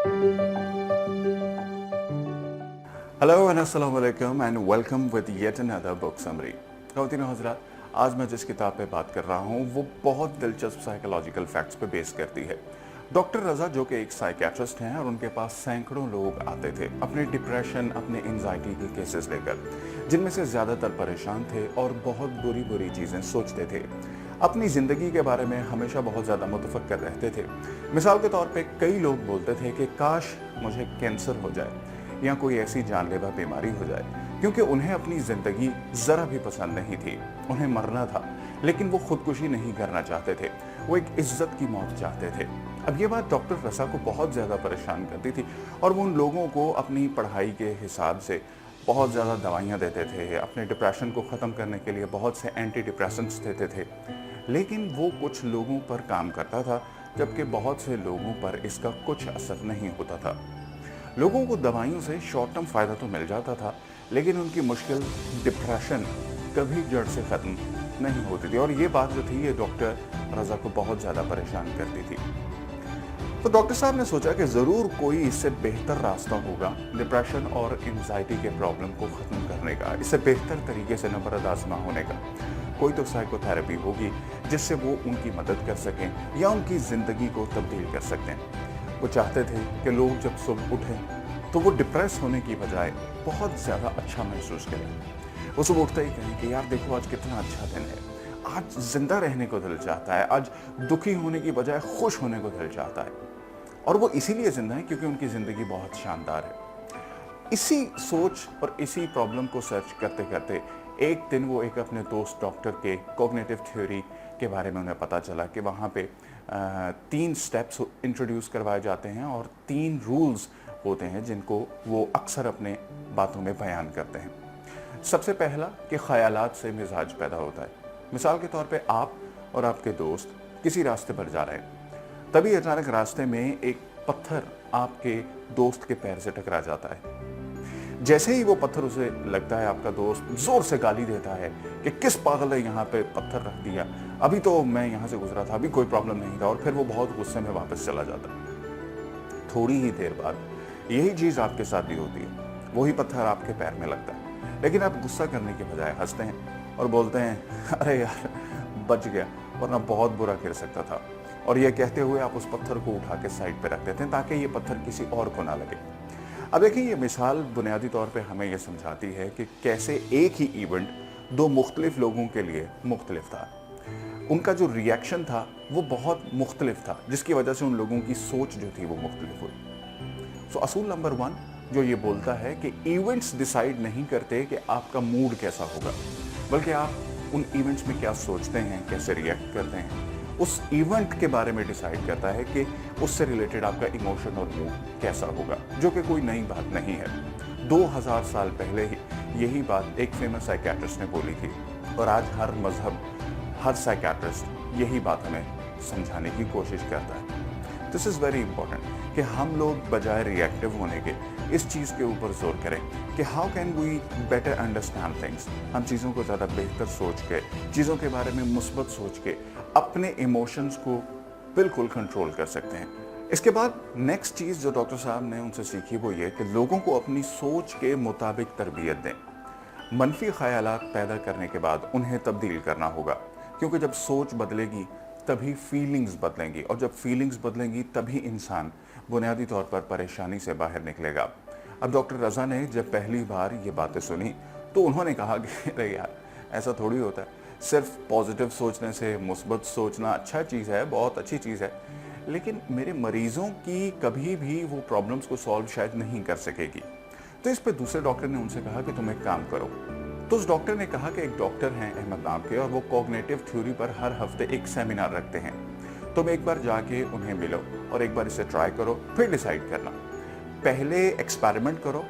Hello and अस्सलाम वालेकुम and welcome with yet another book summary. ख़वातीन और हज़रात, आज मैं जिस किताब पे बात कर रहा हूँ वो बहुत दिलचस्प साइकोलॉजिकल फैक्ट्स पे बेस करती है। डॉक्टर रज़ा जो कि एक साइकियाट्रिस्ट हैं और उनके पास सैकड़ों लोग आते थे अपने डिप्रेशन, अपने एंजाइटी के केसेस लेकर, जिनमें से ज़्यादातर परेशान थे और बहुत बुरी बुरी चीज़ें सोचते थे। अपनी ज़िंदगी के बारे में हमेशा बहुत ज़्यादा मुतफक्कर रहते थे। मिसाल के तौर पे कई लोग बोलते थे कि काश मुझे कैंसर हो जाए या कोई ऐसी जानलेवा बीमारी हो जाए, क्योंकि उन्हें अपनी ज़िंदगी ज़रा भी पसंद नहीं थी। उन्हें मरना था, लेकिन वो खुदकुशी नहीं करना चाहते थे। वो एक इज्जत की मौत चाहते थे। अब ये बात डॉक्टर रज़ा को बहुत ज़्यादा परेशान करती थी और वो उन लोगों को अपनी पढ़ाई के हिसाब से बहुत ज़्यादा दवाइयाँ देते थे, अपने डिप्रेशन को ख़त्म करने के लिए बहुत से एंटी डिप्रेसेंट्स देते थे। लेकिन वो कुछ लोगों पर काम करता था, जबकि बहुत से लोगों पर इसका कुछ असर नहीं होता था। लोगों को दवाइयों से शॉर्ट टर्म फ़ायदा तो मिल जाता था, लेकिन उनकी मुश्किल डिप्रेशन कभी जड़ से ख़त्म नहीं होती थी। और ये बात जो थी ये डॉक्टर रज़ा को बहुत ज़्यादा परेशान करती थी। तो डॉक्टर साहब ने सोचा कि ज़रूर कोई इससे बेहतर रास्ता होगा डिप्रेशन और एंजाइटी के प्रॉब्लम को ख़त्म करने का, इससे बेहतर तरीके से नबरद आज़मा होने का। कोई तो साइकोथेरेपी होगी जिससे वो उनकी मदद कर सकें या उनकी ज़िंदगी को तब्दील कर सकते हैं। वो चाहते थे कि लोग जब सुबह उठें तो वो डिप्रेस होने की बजाय बहुत ज़्यादा अच्छा महसूस करें। वो सुबह उठते ही कहें कि यार देखो आज कितना अच्छा दिन है, आज जिंदा रहने को दिल चाहता है, आज दुखी होने की बजाय खुश होने को दिल चाहता है। और वो इसीलिए जिंदा है क्योंकि उनकी ज़िंदगी बहुत शानदार है। इसी सोच और इसी प्रॉब्लम को सर्च करते करते एक दिन वो एक अपने दोस्त डॉक्टर के कॉग्निटिव थ्योरी के बारे में उन्हें पता चला कि वहाँ पे 3 स्टेप्स इंट्रोड्यूस करवाए जाते हैं और 3 रूल्स होते हैं जिनको वो अक्सर अपने बातों में बयान करते हैं। सबसे पहला कि ख़यालात से मिजाज पैदा होता है। मिसाल के तौर पे आप और आपके दोस्त किसी रास्ते पर जा रहे हैं, तभी अचानक रास्ते में एक पत्थर आपके दोस्त के पैर से टकरा जाता है। जैसे ही वो पत्थर उसे लगता है, आपका दोस्त जोर से गाली देता है कि किस पागल ने यहाँ पे पत्थर रख दिया, अभी तो मैं यहाँ से गुजरा था, अभी कोई प्रॉब्लम नहीं था, और फिर वो बहुत गुस्से में वापस चला जाता है। थोड़ी ही देर बाद यही चीज़ आपके साथ भी होती है, वही पत्थर आपके पैर में लगता है, लेकिन आप गुस्सा करने के बजाय हंसते हैं और बोलते हैं अरे यार बच गया, वरना बहुत बुरा गिर सकता था। और ये कहते हुए आप उस पत्थर को उठा के साइड पे रख देते हैं ताकि ये पत्थर किसी और को ना लगे। अब देखिए, ये मिसाल बुनियादी तौर पे हमें ये समझाती है कि कैसे एक ही इवेंट 2 मुख्तलिफ लोगों के लिए मुख्तलिफ था। उनका जो रिएक्शन था वो बहुत मुख्तलिफ था, जिसकी वजह से उन लोगों की सोच जो थी वो मुख्तलिफ हुई। सो असूल नंबर 1 जो ये बोलता है कि इवेंट्स डिसाइड नहीं करते कि आपका मूड कैसा होगा, बल्कि आप उन इवेंट्स में क्या सोचते हैं, कैसे रिएक्ट करते हैं, उस इवेंट के बारे में डिसाइड करता है कि उससे रिलेटेड आपका इमोशन और मूड कैसा होगा, जो कि कोई नई बात नहीं है। 2000 साल पहले ही यही बात एक फेमस साइकियाट्रिस्ट ने बोली थी, और आज हर मजहब, हर साइकियाट्रिस्ट यही बात हमें समझाने की कोशिश करता है। दिस इज़ वेरी इंपॉर्टेंट कि हम लोग बजाय रिएक्टिव होने के इस चीज़ के ऊपर जोर करें कि how can we better understand things. हम चीज़ों को ज़्यादा बेहतर सोच के, चीज़ों के बारे में मुस्बत सोच के अपने इमोशंस को बिल्कुल कंट्रोल कर सकते हैं। इसके बाद नेक्स्ट चीज़ जो डॉक्टर साहब ने उनसे सीखी वो ये कि लोगों को अपनी सोच के मुताबिक तरबियत दें। मनफी ख्यालात पैदा करने के बाद उन्हें तब्दील करना होगा, क्योंकि जब सोच बदलेगी तभी फीलिंग्स बदलेंगी, और जब फीलिंग्स बदलेंगी तभी इंसान बुनियादी तौर पर परेशानी से बाहर निकलेगा। अब डॉक्टर रज़ा ने जब पहली बार ये बातें सुनी तो उन्होंने कहा कि अरे यार ऐसा थोड़ी होता है, सिर्फ पॉजिटिव सोचने से, मुस्बत सोचना अच्छा चीज़ है, बहुत अच्छी चीज़ है, लेकिन मेरे मरीज़ों की कभी भी वो प्रॉब्लम्स को सॉल्व शायद नहीं कर सकेगी। तो इस पे दूसरे डॉक्टर ने उनसे कहा कि तुम एक काम करो। तो उस डॉक्टर ने कहा कि एक डॉक्टर हैं अहमद नाम के, और वो कॉग्निटिव थ्योरी पर हर हफ्ते एक सेमिनार रखते हैं, तुम एक बार जाके उन्हें मिलो और एक बार इसे ट्राई करो, फिर डिसाइड करना। पहले एक्सपेरिमेंट करो,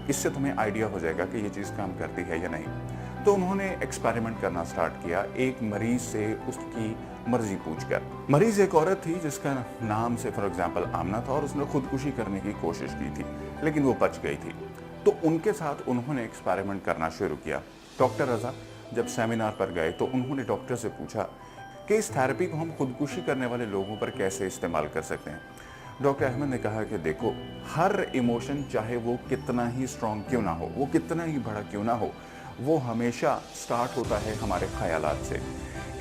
इससे तुम्हें आइडिया हो जाएगा कि ये चीज़ काम करती है या नहीं। तो उन्होंने एक्सपेरिमेंट करना स्टार्ट किया, एक मरीज से उसकी मर्जी पूछकर। मरीज एक औरत थी जिसका नाम से फॉर एग्जांपल आमना था, और उसने खुदकुशी करने की कोशिश की थी, लेकिन वो बच गई थी। तो उनके साथ उन्होंने एक्सपेरिमेंट करना शुरू किया। डॉक्टर रज़ा जब सेमिनार पर गए तो उन्होंने डॉक्टर से पूछा कि इस थेरेपी को हम खुदकुशी करने वाले लोगों पर कैसे इस्तेमाल कर सकते हैं। डॉक्टर अहमद ने कहा कि देखो, हर इमोशन चाहे वो कितना ही स्ट्रांग क्यों ना हो, वो कितना ही बड़ा क्यों ना हो, वो हमेशा स्टार्ट होता है हमारे ख्यालात से।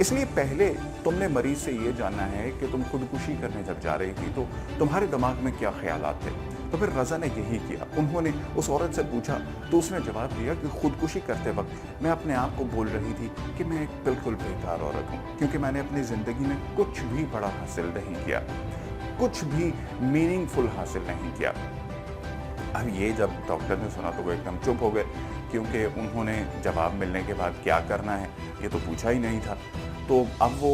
इसलिए पहले तुमने मरीज से ये जानना है कि तुम खुदकुशी करने जब जा रही थी तो तुम्हारे दिमाग में क्या ख्यालात थे। तो फिर रज़ा ने यही किया, उन्होंने उस औरत से पूछा तो उसने जवाब दिया कि खुदकुशी करते वक्त मैं अपने आप को बोल रही थी कि मैं एक बिल्कुल बेकार औरत हूँ, क्योंकि मैंने अपनी ज़िंदगी में कुछ भी बड़ा हासिल नहीं किया, कुछ भी मीनिंगफुल हासिल नहीं किया। अब ये जब डॉक्टर ने सुना तो वो एकदम चुप हो गए, क्योंकि उन्होंने जवाब मिलने के बाद क्या करना है ये तो पूछा ही नहीं था। तो अब वो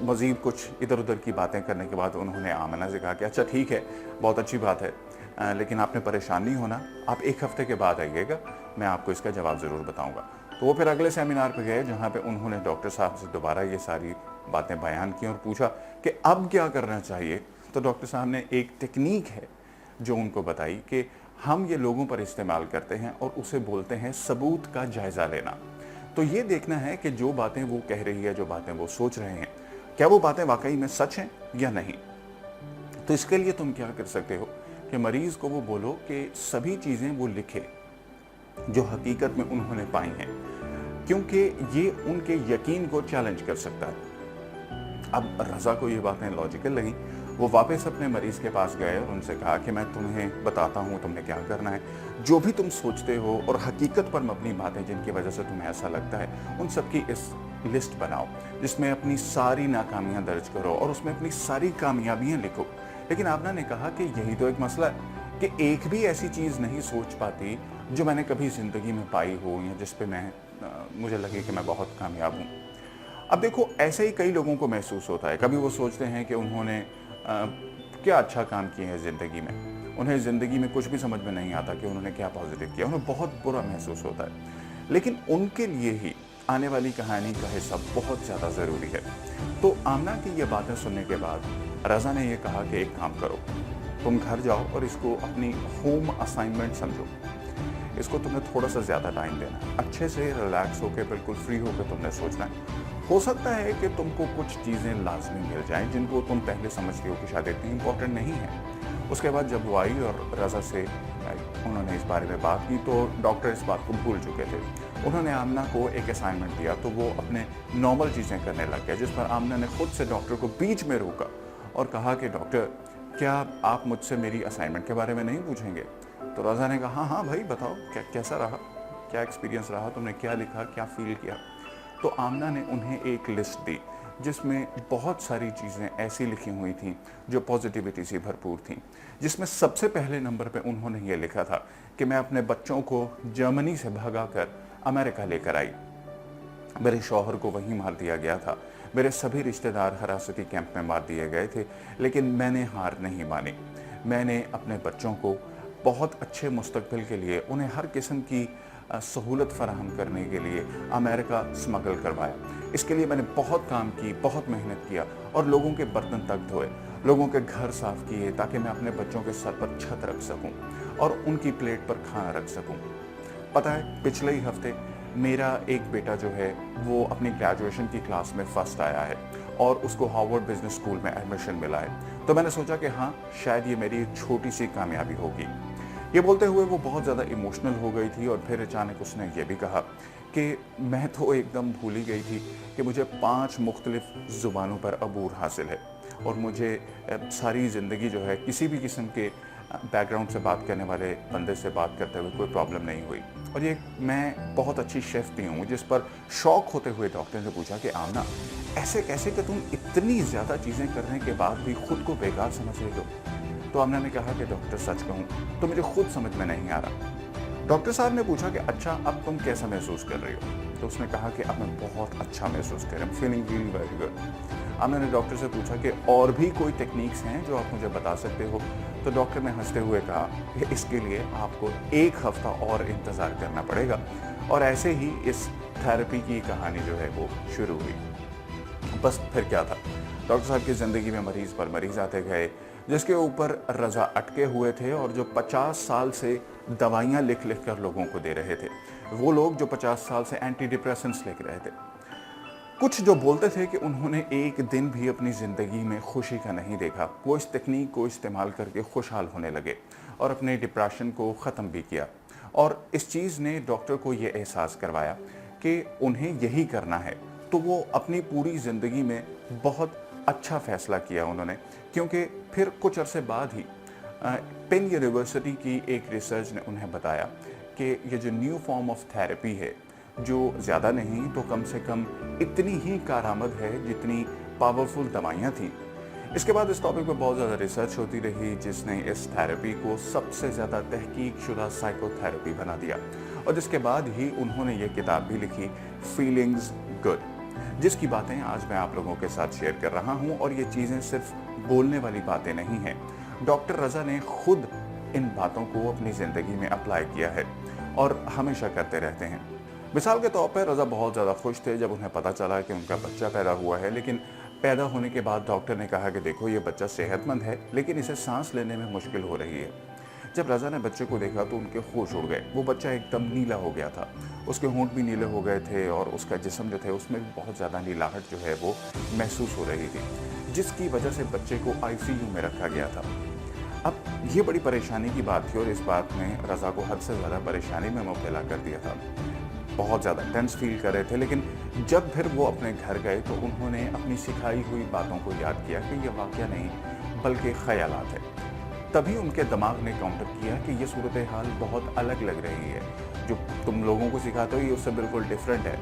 मज़ीद कुछ इधर उधर की बातें करने के बाद उन्होंने आमना से कहा कि अच्छा ठीक है, बहुत अच्छी बात है, लेकिन आपने परेशान नहीं होना, आप एक हफ्ते के बाद आइएगा, मैं आपको इसका जवाब ज़रूर बताऊंगा। तो वो फिर अगले सेमिनार पे गए, जहाँ पे उन्होंने डॉक्टर साहब से दोबारा ये सारी बातें बयान की और पूछा कि अब क्या करना चाहिए। तो डॉक्टर साहब ने एक टेक्निक है जो उनको बताई कि हम ये लोगों पर इस्तेमाल करते हैं और उसे बोलते हैं सबूत का जायज़ा लेना। तो ये देखना है कि जो बातें वो कह रही है, जो बातें वो सोच रहे हैं, क्या वो बातें वाकई में सच हैं या नहीं। तो इसके लिए तुम क्या कर सकते हो कि मरीज को वो बोलो कि सभी चीज़ें वो लिखे जो हकीकत में उन्होंने पाई हैं, क्योंकि ये उनके यकीन को चैलेंज कर सकता है। अब रज़ा को ये बातें लॉजिकल लगी, वो वापस अपने मरीज के पास गए और उनसे कहा कि मैं तुम्हें बताता हूँ तुम्हें क्या करना है, जो भी तुम सोचते हो और हकीकत पर मबनी बातें जिनकी वजह से तुम्हें ऐसा लगता है, उन सब की इस लिस्ट बनाओ जिसमें अपनी सारी नाकामियां दर्ज करो और उसमें अपनी सारी कामयाबियां लिखो। लेकिन आमना ने कहा कि यही तो एक मसला है कि एक भी ऐसी चीज़ नहीं सोच पाती जो मैंने कभी ज़िंदगी में पाई हो या जिस पे मुझे लगे कि मैं बहुत कामयाब हूँ। अब देखो, ऐसे ही कई लोगों को महसूस होता है, कभी वो सोचते हैं कि उन्होंने क्या अच्छा काम किया है ज़िंदगी में, उन्हें ज़िंदगी में कुछ भी समझ में नहीं आता कि उन्होंने क्या पॉजिटिव किया, उन्हें बहुत बुरा महसूस होता है। लेकिन उनके लिए ही आने वाली कहानी का हिस्सा बहुत ज़्यादा ज़रूरी है। तो आमना की ये बातें सुनने के बाद रज़ा ने ये कहा कि एक काम करो, तुम घर जाओ और इसको अपनी होम असाइनमेंट समझो, इसको तुम्हें थोड़ा सा ज़्यादा टाइम देना है, अच्छे से रिलैक्स होकर बिल्कुल फ्री होकर तुमने सोचना है। हो सकता है कि तुमको कुछ चीज़ें लाजमी मिल जाएं जिनको तुम पहले समझते हो कि शायद इतनी इम्पोर्टेंट नहीं है। उसके बाद जब वो आई और रज़ा से उन्होंने इस बारे में बात की तो डॉक्टर इस बात को भूल चुके थे। उन्होंने आमना को एक असाइनमेंट दिया तो वो अपने नॉर्मल चीज़ें करने लग गया, जिस पर आमना ने खुद से डॉक्टर को बीच में रोका और कहा कि डॉक्टर, क्या आप मुझसे मेरी असाइनमेंट के बारे में नहीं पूछेंगे। तो रज़ा ने कहा हाँ भाई बताओ, कैसा रहा, क्या एक्सपीरियंस रहा, तुमने क्या लिखा, क्या फील किया। तो आमना ने उन्हें एक लिस्ट दी जिसमें बहुत सारी चीज़ें ऐसी लिखी हुई थीं जो पॉजिटिविटी से भरपूर थीं, जिसमें सबसे पहले नंबर पे उन्होंने ये लिखा था कि मैं अपने बच्चों को जर्मनी से भगाकर अमेरिका लेकर आई, मेरे शौहर को वहीं मार दिया गया था, मेरे सभी रिश्तेदार हिरासती कैंप में मार दिए गए थे, लेकिन मैंने हार नहीं मानी। मैंने अपने बच्चों को बहुत अच्छे मुस्तकबिल के लिए उन्हें हर किस्म की सहूलत फराहम करने के लिए अमेरिका स्मगल करवाया। इसके लिए मैंने बहुत काम की, बहुत मेहनत किया और लोगों के बर्तन तक धोए, लोगों के घर साफ किए ताकि मैं अपने बच्चों के सर पर छत रख सकूं और उनकी प्लेट पर खाना रख सकूं। पता है, पिछले ही हफ्ते मेरा एक बेटा जो है वो अपनी ग्रेजुएशन की क्लास में फर्स्ट आया है और उसको हार्वर्ड बिजनेस स्कूल में एडमिशन मिला है। तो मैंने सोचा कि हाँ, शायद ये मेरी एक छोटी सी कामयाबी होगी। ये बोलते हुए वो बहुत ज़्यादा इमोशनल हो गई थी और फिर अचानक उसने ये भी कहा कि मैं तो एकदम भूल ही गई थी कि मुझे 5 मुख्तलिफ ज़ुबानों पर अबूर हासिल है और मुझे सारी ज़िंदगी जो है किसी भी किस्म के बैकग्राउंड से बात करने वाले बंदे से बात करते हुए कोई प्रॉब्लम नहीं हुई। और ये मैं बहुत अच्छी शेफ़ भी हूँ। जिस पर शौक होते हुए डॉक्टर ने पूछा कि आमना, ऐसे कैसे कि तुम इतनी ज़्यादा चीज़ें करने के बाद भी खुद को बेकार समझ रही हो। तो आमना ने कहा कि डॉक्टर सच कहूँ तो मुझे खुद समझ में नहीं आ रहा। डॉक्टर साहब ने पूछा कि अच्छा, अब तुम कैसा महसूस कर रही हो। तो उसने कहा कि अब मैं बहुत अच्छा महसूस कर रहा हूँ, फीलिंग रियली वेरी गुड। आमना ने डॉक्टर से पूछा कि और भी कोई टेक्निक्स हैं जो आप मुझे बता सकते हो। तो डॉक्टर ने हंसते हुए कहा कि इसके लिए आपको 1 हफ्ता और इंतज़ार करना पड़ेगा। और ऐसे ही इस थेरेपी की कहानी जो है वो शुरू हुई। बस फिर क्या था, डॉक्टर साहब की ज़िंदगी में मरीज़ पर मरीज़ आते गए जिसके ऊपर रज़ा अटके हुए थे और जो 50 साल से दवाइयाँ लिख कर लोगों को दे रहे थे, वो लोग जो 50 साल से एंटी डिप्रेसेंट्स लिख रहे थे। कुछ जो बोलते थे कि उन्होंने एक दिन भी अपनी ज़िंदगी में खुशी का नहीं देखा, वो इस तकनीक को इस्तेमाल करके खुशहाल होने लगे और अपने डिप्रेशन को ख़त्म भी किया। और इस चीज़ ने डॉक्टर को ये एहसास करवाया कि उन्हें यही करना है। तो वो अपनी पूरी ज़िंदगी में बहुत अच्छा फ़ैसला किया उन्होंने, क्योंकि फिर कुछ अरसे बाद ही पेन यूनिवर्सिटी की एक रिसर्च ने उन्हें बताया कि ये जो न्यू फॉर्म ऑफ थेरेपी है, जो ज़्यादा नहीं तो कम से कम इतनी ही कारआमद है जितनी पावरफुल दवाइयाँ थीं। इसके बाद इस टॉपिक पे बहुत ज़्यादा रिसर्च होती रही, जिसने इस थेरेपी को सबसे ज़्यादा तहकीक शुदा साइकोथेरेपी बना दिया। और जिसके बाद ही उन्होंने ये किताब भी लिखी, फीलिंग्स गुड, जिसकी बातें आज मैं आप लोगों के साथ शेयर कर रहा हूँ। और ये चीज़ें सिर्फ बोलने वाली बातें नहीं हैं, डॉक्टर रज़ा ने खुद इन बातों को अपनी ज़िंदगी में अप्लाई किया है और हमेशा करते रहते हैं। मिसाल के तौर पर रज़ा बहुत ज़्यादा खुश थे जब उन्हें पता चला कि उनका बच्चा पैदा हुआ है, लेकिन पैदा होने के बाद डॉक्टर ने कहा कि देखो ये बच्चा सेहतमंद है, लेकिन इसे सांस लेने में मुश्किल हो रही है। जब रज़ा ने बच्चे को देखा तो उनके होश उड़ गए। वो बच्चा एकदम नीला हो गया था, उसके होंठ भी नीले हो गए थे और उसका जिस्म जो थे उसमें भी बहुत ज़्यादा नीलाहट जो है वो महसूस हो रही थी, जिसकी वजह से बच्चे को ICU में रखा गया था। अब ये बड़ी परेशानी की बात थी और इस बात ने रज़ा को हद से ज़्यादा परेशानी में मुब्तला कर दिया था। बहुत ज़्यादा टेंस फील कर रहे थे, लेकिन जब फिर वो अपने घर गए तो उन्होंने अपनी सिखाई हुई बातों को याद किया कि ये वाक़या नहीं बल्कि ख़यालात है। तभी उनके दिमाग ने काउंटर किया कि ये सूरत हाल बहुत अलग लग रही है, जो तुम लोगों को सिखाते हो ये उससे बिल्कुल डिफरेंट है,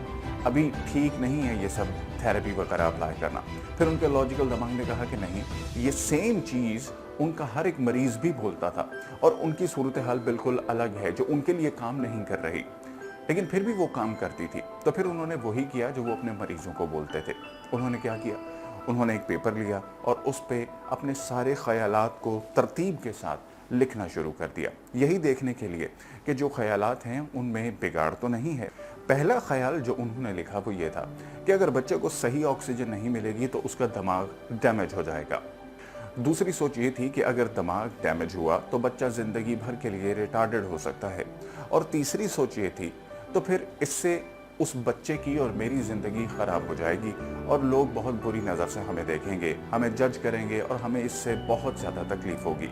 अभी ठीक नहीं है ये सब थेरेपी वगैरह अप्लाई करना। फिर उनके लॉजिकल दिमाग ने कहा कि नहीं, ये सेम चीज़ उनका हर एक मरीज़ भी बोलता था और उनकी सूरत हाल बिल्कुल अलग है जो उनके लिए काम नहीं कर रही, लेकिन फिर भी वो काम करती थी। तो फिर उन्होंने वही किया जो वो अपने मरीजों को बोलते थे। उन्होंने क्या किया, उन्होंने एक पेपर लिया और उस पे अपने सारे ख़यालात को तरतीब के साथ लिखना शुरू कर दिया, यही देखने के लिए कि जो ख़यालात हैं उनमें बिगाड़ तो नहीं है। पहला ख़याल जो उन्होंने लिखा वो ये था कि अगर बच्चे को सही ऑक्सीजन नहीं मिलेगी तो उसका दिमाग डैमेज हो जाएगा। दूसरी सोच ये थी कि अगर दिमाग डैमेज हुआ तो बच्चा ज़िंदगी भर के लिए रिटार्डेड हो सकता है। और तीसरी सोच ये थी तो फिर इससे उस बच्चे की और मेरी ज़िंदगी ख़राब हो जाएगी और लोग बहुत बुरी नज़र से हमें देखेंगे, हमें जज करेंगे और हमें इससे बहुत ज़्यादा तकलीफ़ होगी।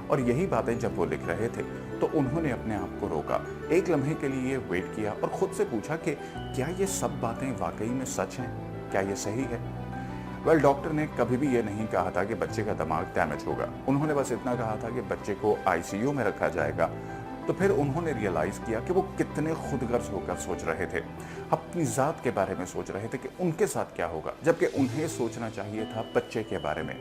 और यही बातें जब वो लिख रहे थे तो उन्होंने अपने आप को रोका, एक लम्हे के लिए वेट किया और ख़ुद से पूछा कि क्या ये सब बातें वाकई में सच हैं, क्या ये सही है? वेल, डॉक्टर ने कभी भी ये नहीं कहा था कि बच्चे का दिमाग डैमेज होगा, उन्होंने बस इतना कहा था कि बच्चे को ICU में रखा जाएगा। तो फिर उन्होंने रियलाइज़ किया कि वो कितने खुदगर्ज होकर सोच रहे थे, अपनी ज़ात के बारे में सोच रहे थे कि उनके साथ क्या होगा, जबकि उन्हें सोचना चाहिए था बच्चे के बारे में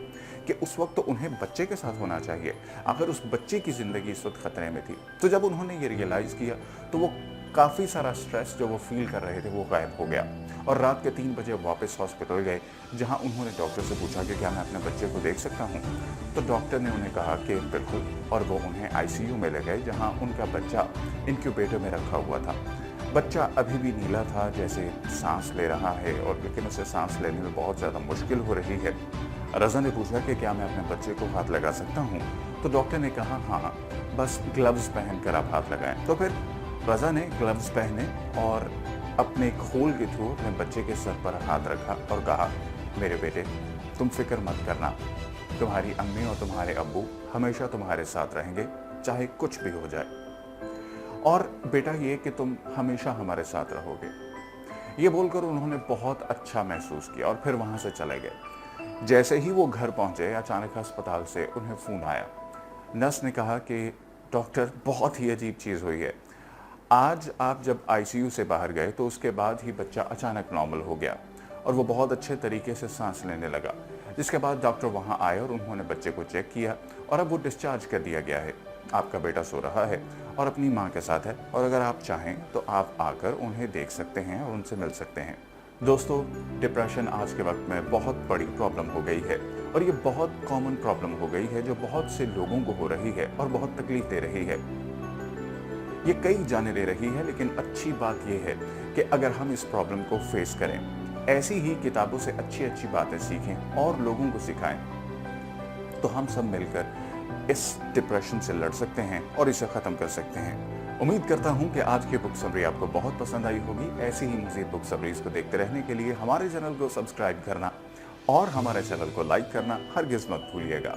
कि उस वक्त तो उन्हें बच्चे के साथ होना चाहिए, अगर उस बच्चे की ज़िंदगी इस वक्त ख़तरे में थी। तो जब उन्होंने ये रियलाइज़ किया तो वो काफ़ी सारा स्ट्रेस जो वो फील कर रहे थे वो गायब हो गया और रात के 3 बजे वापस हॉस्पिटल गए, जहां उन्होंने डॉक्टर से पूछा कि क्या मैं अपने बच्चे को देख सकता हूं। तो डॉक्टर ने उन्हें कहा कि बिल्कुल, और वो उन्हें ICU में ले गए जहां उनका बच्चा इंक्यूबेटर में रखा हुआ था। बच्चा अभी भी नीला था, जैसे सांस ले रहा है और लेकिन उसे सांस लेने में बहुत ज़्यादा मुश्किल हो रही है। रज़ा ने पूछा कि क्या मैं अपने बच्चे को हाथ लगा सकता हूँ? तो डॉक्टर ने कहा हाँ, बस ग्लव्स पहनकर आप हाथ लगाएं। तो फिर रज़ा ने ग्लव्स पहने और अपने खोल के थ्रू अपने बच्चे के सर पर हाथ रखा और कहा, मेरे बेटे तुम फिक्र मत करना, तुम्हारी अम्मी और तुम्हारे अब्बू हमेशा तुम्हारे साथ रहेंगे, चाहे कुछ भी हो जाए, और बेटा ये कि तुम हमेशा हमारे साथ रहोगे। ये बोलकर उन्होंने बहुत अच्छा महसूस किया और फिर वहाँ से चले गए। जैसे ही वो घर पहुँचे, अचानक अस्पताल से उन्हें फ़ोन आया। नर्स ने कहा कि डॉक्टर, बहुत ही अजीब चीज़ हुई है, आज आप जब ICU से बाहर गए तो उसके बाद ही बच्चा अचानक नॉर्मल हो गया और वो बहुत अच्छे तरीके से सांस लेने लगा। जिसके बाद डॉक्टर वहाँ आए और उन्होंने बच्चे को चेक किया और अब वो डिस्चार्ज कर दिया गया है। आपका बेटा सो रहा है और अपनी माँ के साथ है, और अगर आप चाहें तो आप आकर उन्हें देख सकते हैं और उनसे मिल सकते हैं। दोस्तों, डिप्रेशन आज के वक्त में बहुत बड़ी प्रॉब्लम हो गई है और ये बहुत कॉमन प्रॉब्लम हो गई है जो बहुत से लोगों को हो रही है और बहुत तकलीफ दे रही है। ये कई जाने ले रही है, लेकिन अच्छी बात यह है कि अगर हम इस प्रॉब्लम को फेस करें, ऐसी ही किताबों से अच्छी अच्छी बातें सीखें और लोगों को सिखाएं, तो हम सब मिलकर इस डिप्रेशन से लड़ सकते हैं और इसे ख़त्म कर सकते हैं। उम्मीद करता हूं कि आज की बुक समरी आपको बहुत पसंद आई होगी। ऐसी ही मजीद बुक समरीज को देखते रहने के लिए हमारे चैनल को सब्सक्राइब करना और हमारे चैनल को लाइक करना हरगिज मत भूलिएगा।